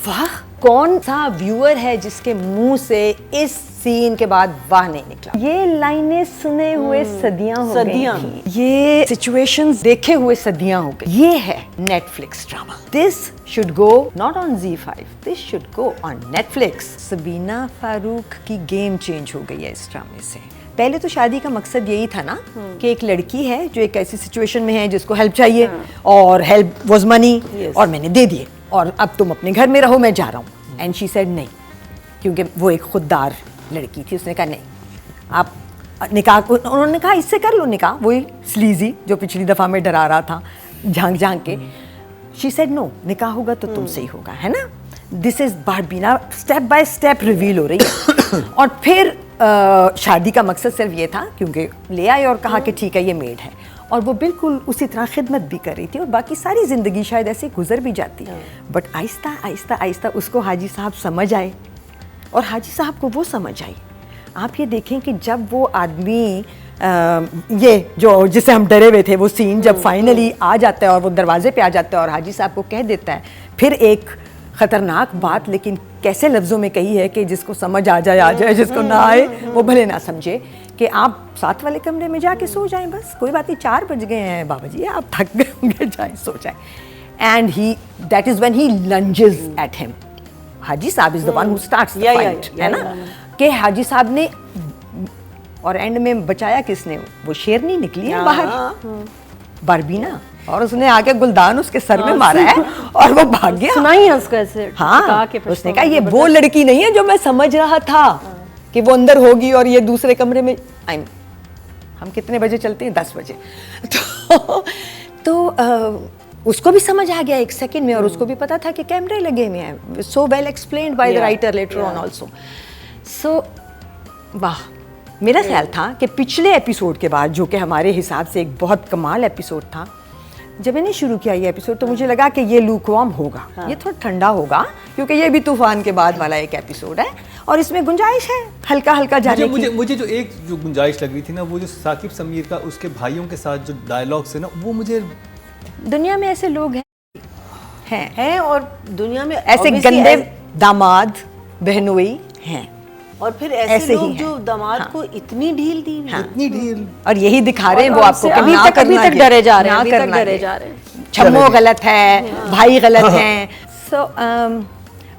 वाह, कौन सा व्यूअर है जिसके मुंह से इस सीन के बाद वाह नहीं निकला। ये लाइनें सुने हुए सदियां हो गई, ये सिचुएशंस देखे हुए सदियां हो गई। ये है Netflix drama. This should go not on Z5, this should go on Netflix. Sabina Farooq की गेम चेंज हो गई है इस ड्रामे से। पहले तो शादी का मकसद यही था ना कि एक लड़की है जो एक ऐसी सिचुएशन में है जिसको हेल्प चाहिए, और हेल्प वाज मनी, और मैंने दे दिए, और अब तुम अपने घर में रहो, मैं जा रहा हूँ। एंड शी सेड नहीं, क्योंकि वो एक खुददार लड़की थी। उसने कहा नहीं, आप निकाह, उन्होंने कहा इससे कर लो निकाह, वही स्लीजी जो पिछली दफ़ा में डरा रहा था झांक झांक के। शी सेड नो, निकाह होगा तो तुमसे ही होगा, है ना। दिस इज बारबीना स्टेप बाय स्टेप रिवील हो रही है। और फिर शादी का मकसद सिर्फ ये था क्योंकि ले आए और कहा कि ठीक है ये मेड है, और वो बिल्कुल उसी तरह खिदमत भी कर रही थी, और बाकी सारी ज़िंदगी शायद ऐसे गुजर भी जाती। बट आहिस्ता आहिस्ता आहिस्ता उसको हाजी साहब समझ आए, और हाजी साहब को वो समझ आई। आप ये देखें कि जब वो आदमी ये जो जिसे हम डरे हुए थे, वो सीन जब फाइनली आ जाता है और वो दरवाजे पे आ जाता है और हाजी साहब को कह देता है, फिर एक ख़तरनाक बात, लेकिन कैसे लफ्ज़ों में कही है कि जिसको समझ आ जाए, जिसको ना आए वो भले ना समझे, कि आप साथ वाले कमरे में जाके सो जाएं, बस कोई बात नहीं, 4 बज गए हैं बाबा जी, आप थक गए होंगे, जाएं सो जाएं। And he, that is when he lunges at him. Haji Sahab is the one who starts the fight, है ना, कि हाजी साहब ने, और एंड में बचाया किसने, वो शेरनी निकली है बाहर, बारबीना, और उसने आके गुलदान उसके सर में मारा है और वो भाग गया। सुनाई है उसको ऐसे। हाँ, उसने कहा ये वो लड़की नहीं है जो मैं समझ रहा था कि वो अंदर होगी और ये दूसरे कमरे में। हम कितने बजे चलते हैं? 10 बजे। तो उसको भी समझ आ गया 1 सेकंड में, और उसको भी पता था कि कैमरे लगे हुए हैं। So well explained by the writer later on also. So वाह, मेरा ख्याल था कि पिछले एपिसोड के बाद, जो कि हमारे हिसाब से एक बहुत कमाल एपिसोड था, जब मैंने शुरू किया ये एपिसोड तो मुझे लगा कि ये लूकवार्म होगा, ये थोड़ा ठंडा होगा, क्योंकि ये भी तूफान के बाद वाला एक एपिसोड है और इसमें गुंजाइश है हल्का हल्का जाने की। मुझे जो गुंजाइश लग रही थी ना, वो जो साकिब समीर का उसके भाइयों के साथ जो डायलॉग्स है ना, वो मुझे, दुनिया में ऐसे लोग हैं और दुनिया में ऐसे गंदे दामाद बहनोई हैं, और फिर ऐसे लोग जो दामाद को इतनी ढील दी, इतनी ढील, और यही दिखा रहे हैं वो आपको, अभी तक डरे जा रहे हैं, छम्मो गलत है, भाई गलत हैं। सो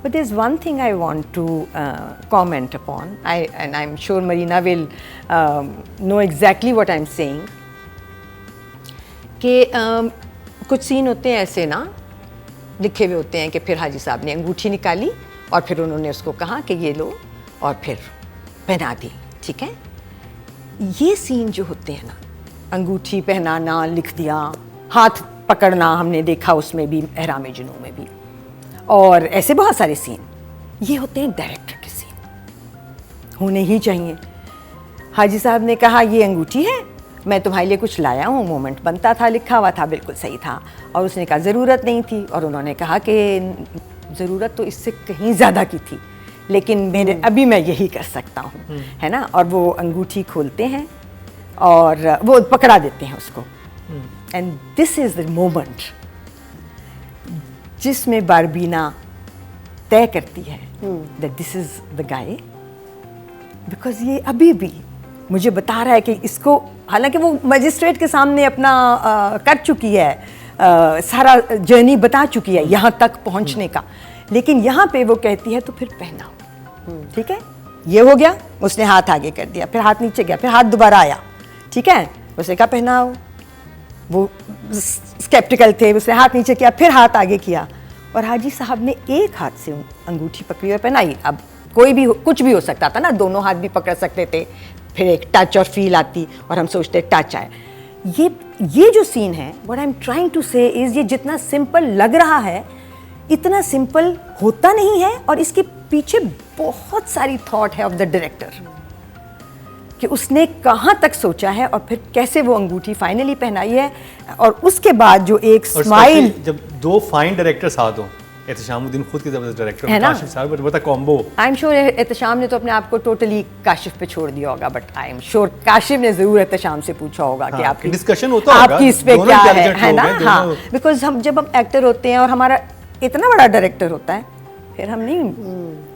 but there's one thing I want to comment upon, and I'm sure Marina will know exactly what I'm saying, कि कुछ सीन होते हैं ऐसे ना, लिखे हुए होते हैं कि फिर हाजी साहब ने अंगूठी निकाली और फिर उन्होंने उसको कहा कि ये लो, और फिर पहना दी, ठीक है। ये सीन जो होते हैं ना, अंगूठी पहनाना, लिख दिया, हाथ पकड़ना, हमने देखा उसमें भी, एहराम जुनू में भी, और ऐसे बहुत सारे सीन, ये होते हैं डायरेक्टर के सीन, होने ही चाहिए। हाजी साहब ने कहा ये अंगूठी है, मैं तुम्हारे लिए कुछ लाया हूँ, मोमेंट बनता था, लिखा हुआ था, बिल्कुल सही था, और उसने कहा ज़रूरत नहीं थी, और उन्होंने कहा कि ज़रूरत तो इससे कहीं ज़्यादा की थी, लेकिन मेरे अभी मैं यही कर सकता हूँ, है ना। और वो अंगूठी खोलते हैं और वो पकड़ा देते हैं उसको, and this is the moment जिसमें बारबीना तय करती है that this is the guy, because ये अभी भी मुझे बता रहा है कि इसको, हालांकि वो मजिस्ट्रेट के सामने अपना कर चुकी है, सारा जर्नी बता चुकी है यहाँ तक पहुँचने का, लेकिन यहाँ पे वो कहती है तो फिर पहनाओ, ठीक है। ये हो गया, उसने हाथ आगे कर दिया, फिर हाथ नीचे गया, फिर हाथ दोबारा आया, ठीक है, उसने कहा पहनाओ। वो स्केप्टिकल थे, उसने हाथ नीचे किया, फिर हाथ आगे किया, और हाजी साहब ने एक हाथ से अंगूठी पकड़ी और पहनाई। अब कोई भी कुछ भी हो सकता था ना, दोनों हाथ भी पकड़ सकते थे, फिर एक टच और फील आती, और हम सोचते टच आए। ये जो सीन है, what I am trying to say is, ये जितना सिंपल लग रहा है इतना सिंपल होता नहीं है, और इसके पीछे बहुत सारी थॉट है ऑफ द डायरेक्टर, कि उसने कहाँ तक सोचा है और फिर कैसे वो अंगूठी फाइनली पहनाई है, और उसके बाद जो एक स्माइल, जब 2 फाइन डायरेक्टर साथ हों, एहतशामुद्दीन खुद के जबरदस्त डायरेक्टर है ना, काशिफ साहब, बता combo. I am sure Ehtesham ने तो अपने आप को टोटली काशिफ पे छोड़ दिया होगा, but I am sure Kashif ने जरूर एहतशाम से पूछा होगा कि आपकी डिस्कशन होता होगा, आपकी इस पे क्या है ना। हाँ, बिकॉज हम जब हम एक्टर होते हैं और हमारा इतना बड़ा डायरेक्टर होता है, फिर हम नहीं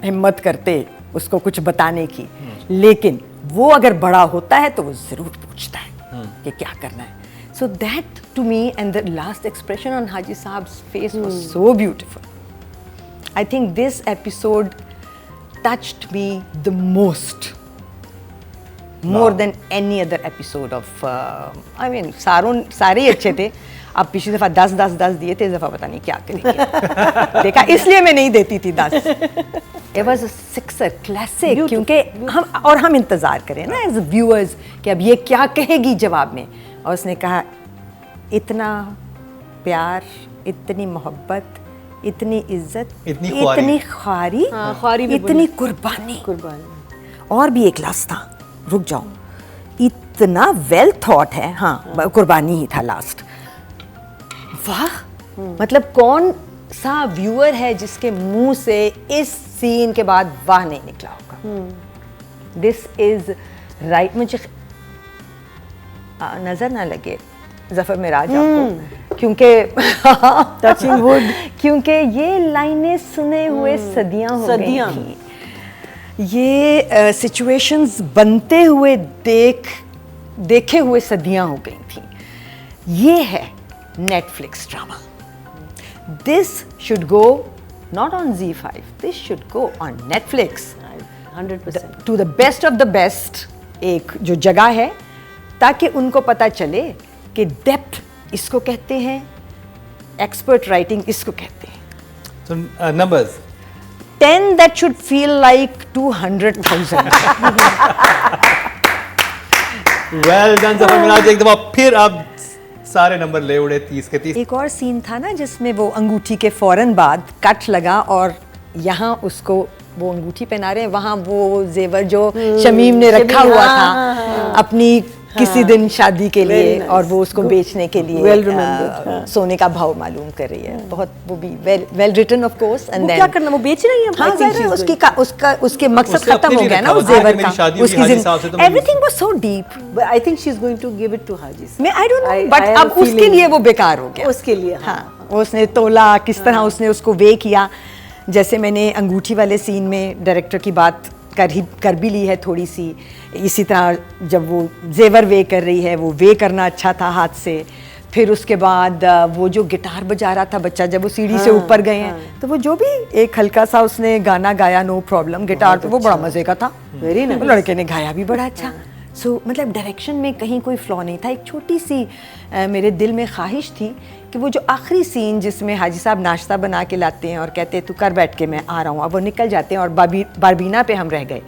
हिम्मत करते उसको कुछ बताने की, लेकिन वो अगर बड़ा होता है तो वो ज़रूर पूछता है कि क्या करना है. So that to me, and the last expression on Haji Saab's face was so beautiful. I think this episode touched me the most, more than any other episode of. I mean, सारे ही अच्छे थे. अब पिछली दफा 10 दिए थे, इस दफा पता नहीं क्या करेंगे. देखा, इसलिए मैं नहीं देती थी 10. It was a sixer, classic. क्योंकि हम इंतजार करें ना as viewers कि अब ये क्या कहेगी जवाब में. और उसने कहा, इतना प्यार, इतनी मोहब्बत, इतनी इज्जत, इतनी ख्वारी, इतनी कुर्बानी. और भी एक लास्ट था, रुक जाओ, इतना वेल थॉट है. हाँ, कुर्बानी ही था लास्ट. वाह, मतलब कौन सा व्यूअर है जिसके मुंह से इस सीन के बाद वाह नहीं निकला होगा. This is right. मुझे नजर ना लगे जफर मिराज आपको, क्योंकि टचिंग वुड, क्योंकि ये लाइनें सुने हुए सदियां हो गई थी. ये सिचुएशंस बनते हुए देखे हुए सदियां हो गई थी. ये है Netflix drama. This should go not on ZEE5, this should go on Netflix 100%, to the best of the best. एक जो जगह है ताकि उनको पता चले कि डेप्थ इसको कहते हैं, एक्सपर्ट राइटिंग इसको कहते हैं. So numbers 10 that should feel like 200,000. Well done Zafar Miraj, एक दफा फिर आप सारे नंबर ले उड़े 30 के 30. एक और सीन था ना जिसमें वो अंगूठी के फौरन बाद कट लगा और यहाँ उसको वो अंगूठी पहना रहे हैं, वहाँ वो जेवर जो शमीम ने रखा हुआ था अपनी किसी दिन शादी के लिए, और वो उसको बेचने के लिए सोने का भाव मालूम कर रही है. बहुत वो भी well written of course. And then क्या करना, वो बेच रही है. हाँ, उसके मकसद खत्म हो गया ना उस जेवर का, उसकी everything was so deep. I think she is going to give it to Haji. मैं आई डोंट नो, बट अब उसके लिए वो बेकार हो गया. उसके लिए हाँ, उसने तोला किस तरह उसने उसको वे किया. जैसे मैंने अंगूठी वाले सीन में डायरेक्टर की बात कर भी ली है थोड़ी सी, इसी तरह जब वो जेवर वे कर रही है, वो वे करना अच्छा था हाथ से. फिर उसके बाद वो जो गिटार बजा रहा था बच्चा, जब वो सीढ़ी से ऊपर गए हैं तो वो जो भी एक हल्का सा उसने गाना गाया, नो प्रॉब्लम, गिटार तो वो बड़ा मजे का था. Very nice. लड़के ने गाया भी बड़ा अच्छा. सो मतलब डायरेक्शन में कहीं कोई फ्लॉ नहीं था. एक छोटी सी मेरे दिल में ख्वाहिश थी कि वो जो आखिरी सीन जिसमें हाजी साहब नाश्ता बना के लाते हैं और कहते हैं तू कर बैठ के, मैं आ रहा हूँ, अब वो निकल जाते हैं और बारबीना पे हम रह गए.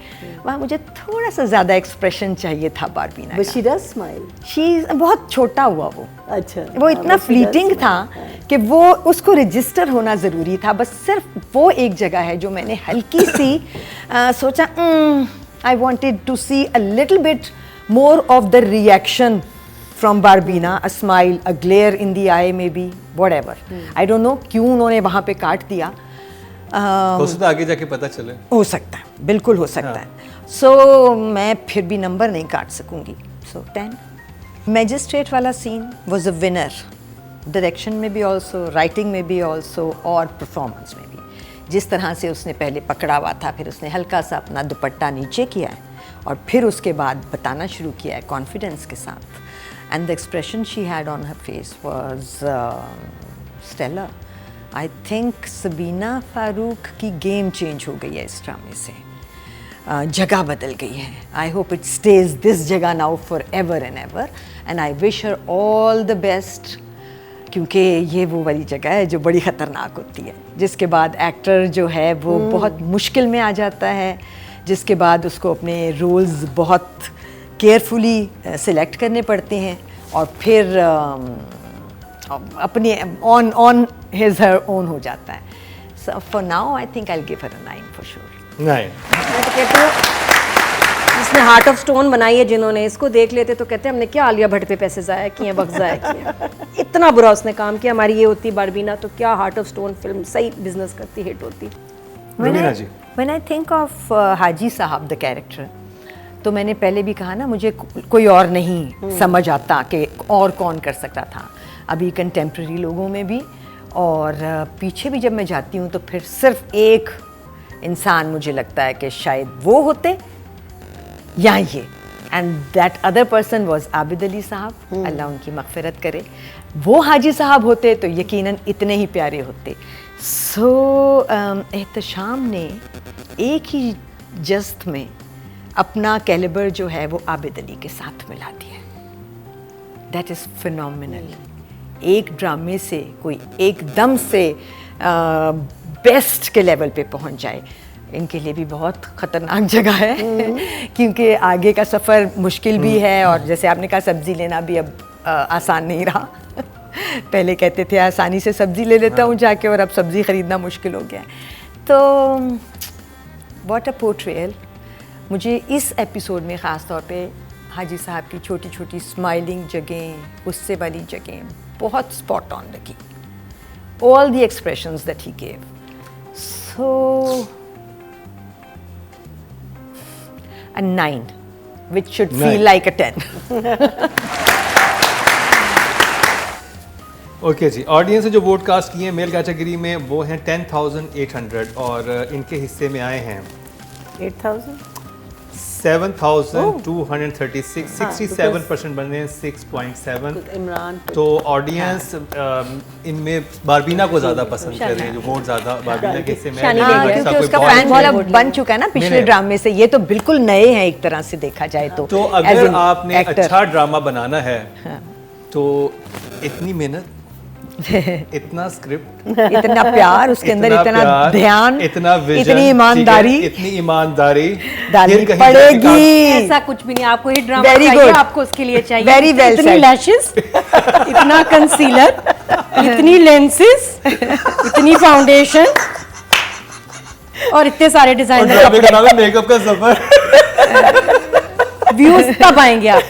वहाँ मुझे थोड़ा सा ज़्यादा एक्सप्रेशन चाहिए था बारबीना. But she does smile. बहुत छोटा हुआ वो. अच्छा, वो इतना फ्लीटिंग था कि वो उसको रजिस्टर होना ज़रूरी था. बस सिर्फ वो एक जगह है जो मैंने हल्की सी सोचा, I wanted to see a little bit more of the reaction from Barbina, a smile, a glare in the eye maybe, whatever. I don't know क्यों उन्होंने वहाँ पे काट दिया. हो सकता है आगे जाके पता चले. हो सकता है, बिल्कुल हो सकता है. So मैं फिर भी नंबर नहीं काट सकूँगी. So 10. मैजिस्ट्रेट वाला scene was a winner. Direction में भी also, राइटिंग में भी also, और परफॉर्मेंस में भी. जिस तरह से उसने पहले पकड़ा हुआ था, फिर उसने हल्का सा अपना दुपट्टा नीचे किया है और फिर उसके बाद बताना शुरू किया है कॉन्फिडेंस के साथ. And the expression she had on her face was stellar. I think Sabina Farooq की गेम चेंज हो गई है इस ड्रामे से. जगह बदल गई है. I hope it stays this जगह now for ever and ever, and I wish her all the best, क्योंकि ये वो वाली जगह है जो बड़ी ख़तरनाक होती है, जिसके बाद एक्टर जो है वो बहुत मुश्किल में आ जाता है, जिसके बाद उसको अपने रोल्स बहुत केयरफुली सिलेक्ट करने पड़ते हैं और फिर अपने ऑन हिज हर ओन हो जाता है. So for now I think I will give her a 9 for sure. 9. जिसने हार्ट ऑफ स्टोन बनाई है, जिन्होंने इसको देख लेते तो कहते हैं हमने क्या आलिया भट्ट पे पैसे ज़ाया किए, वक्त ज़ाया किया. इतना बुरा उसने काम किया. हमारी ये होती बारबीना तो क्या हार्ट ऑफ स्टोन फिल्म सही बिजनेस करती, हिट होती. When I think of हाजी साहब द कैरेक्टर, तो मैंने पहले भी कहा ना, मुझे कोई और नहीं समझ आता कि और कौन कर सकता था. अभी कंटेम्प्रेरी लोगों में भी और पीछे भी जब मैं जाती हूँ तो फिर सिर्फ एक इंसान मुझे लगता है कि शायद वो होते या ये। And that other person was Abid Ali साहब, अल्लाह उनकी मगफिरत करे। वो हाजी साहब होते तो यकीनन इतने ही प्यारे होते। सो एहतशाम ने एक ही जस्त में अपना कैलिबर जो है वो आबिद अली के साथ मिला दिया। That is phenomenal. एक ड्रामे से कोई एकदम से बेस्ट के लेवल पे पहुंच जाए, इनके लिए भी बहुत ख़तरनाक जगह है क्योंकि आगे का सफ़र मुश्किल भी है। और जैसे आपने कहा सब्ज़ी लेना भी अब आसान नहीं रहा पहले कहते थे आसानी से सब्ज़ी ले लेता हूँ जाके, और अब सब्ज़ी ख़रीदना मुश्किल हो गया है। तो व्हाट अ पोर्ट्रेयल। मुझे इस एपिसोड में ख़ास तौर पे हाजी साहब की छोटी छोटी स्माइलिंग जगह, गुस्से वाली जगह बहुत स्पॉट ऑन लगी। All the expressions that he gave, so a 9 which should feel like a 10. Okay ji, audience ने जो वोट कास्ट किए हैं मेल कैटेगरी में वो हैं 10,800 और इनके हिस्से में आए हैं 8,000 7,236, 67% बन रहे हैं 6.7। इमरान तो ऑडियंस इनमें बारबीना को ज़्यादा पसंद कर रहे हैं, जो वोट ज़्यादा बारबीना के हिस्से में शानी है। ले गया। क्योंकि उसका फैन क्लब बन चुका है ना पिछले ड्रामे से। ये तो बिल्कुल नए हैं एक तरह से देखा जाए तो। तो अगर आपने अच्छा ड्रामा बनाना है तो इतनी मेहनत, इतना स्क्रिप्ट, इतना प्यार, उसके अंदर इतना ध्यान, इतना विजन, इतनी ईमानदारी, इतनी ईमानदारी डालनी पड़ेगी। ऐसा कुछ भी नहीं, आपको ही ड्रामा Very चाहिए, good. आपको उसके लिए चाहिए Very well इतनी said. लैशेस, इतना कंसीलर, इतनी लेंसेस, इतनी फाउंडेशन और इतने सारे डिजाइनर ड्रामे का नाम है मेकअप का सफर। व्यूज तब आएंगे आप।